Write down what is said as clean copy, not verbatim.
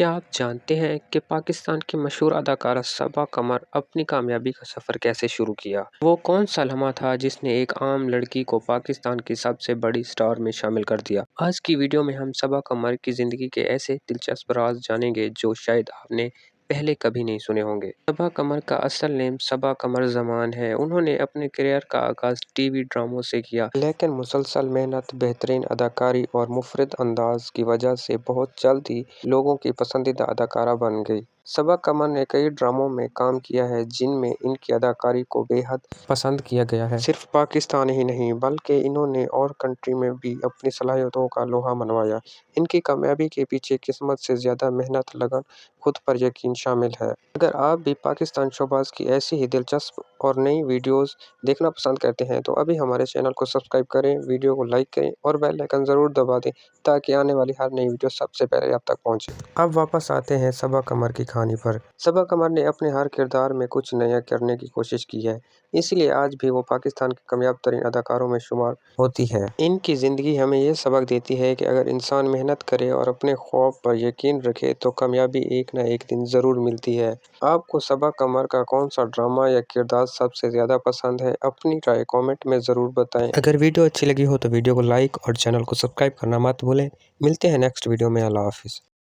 کیا آپ جانتے ہیں کہ پاکستان کی مشہور اداکارہ صبا قمر اپنی کامیابی کا سفر کیسے شروع کیا؟ وہ کون سا لمحہ تھا جس نے ایک عام لڑکی کو پاکستان کی سب سے بڑی سٹار میں شامل کر دیا؟ آج کی ویڈیو میں ہم صبا قمر کی زندگی کے ایسے دلچسپ راز جانیں گے جو شاید آپ نے پہلے کبھی نہیں سنے ہوں گے۔ صبا قمر کا اصل نام صبا قمر زمان ہے۔ انہوں نے اپنے کیریئر کا آغاز ٹی وی ڈراموں سے کیا، لیکن مسلسل محنت، بہترین اداکاری اور منفرد انداز کی وجہ سے بہت جلد ہی لوگوں کی پسندیدہ اداکارہ بن گئی۔ صبا قمر نے کئی ڈراموں میں کام کیا ہے جن میں ان کی اداکاری کو بے حد پسند کیا گیا ہے۔ صرف پاکستان ہی نہیں بلکہ انہوں نے اور کنٹری میں بھی اپنی صلاحیتوں کا لوہا منوایا۔ ان کی کامیابی کے پیچھے قسمت سے زیادہ محنت، لگن، خود پر یقین شامل ہے۔ اگر آپ بھی پاکستان شوباز کی ایسی ہی دلچسپ اور نئی ویڈیوز دیکھنا پسند کرتے ہیں تو ابھی ہمارے چینل کو سبسکرائب کریں، ویڈیو کو لائک کریں اور بیل آئیکن ضرور دبا دیں تاکہ آنے والی ہر نئی ویڈیو سب سے پہلے آپ تک پہنچے۔ اب واپس آتے ہیں صبا قمر کی کہانی پر۔ صبا قمر نے اپنے ہر کردار میں کچھ نیا کرنے کی کوشش کی ہے، اس لیے آج بھی وہ پاکستان کی کامیاب ترین اداکاروں میں شمار ہوتی ہے۔ ان کی زندگی ہمیں یہ سبق دیتی ہے کہ اگر انسان محنت کرے اور اپنے خواب پر یقین رکھے تو کامیابی ایک نہ ایک دن ضرور ملتی ہے۔ آپ کو صبا قمر کا کون سا ڈرامہ یا کردار سب سے زیادہ پسند ہے؟ اپنی رائے کامنٹ میں ضرور بتائیں۔ اگر ویڈیو اچھی لگی ہو تو ویڈیو کو لائک اور چینل کو سبسکرائب کرنا مت بھولیں۔ ملتے ہیں نیکسٹ ویڈیو میں۔ اللہ حافظ۔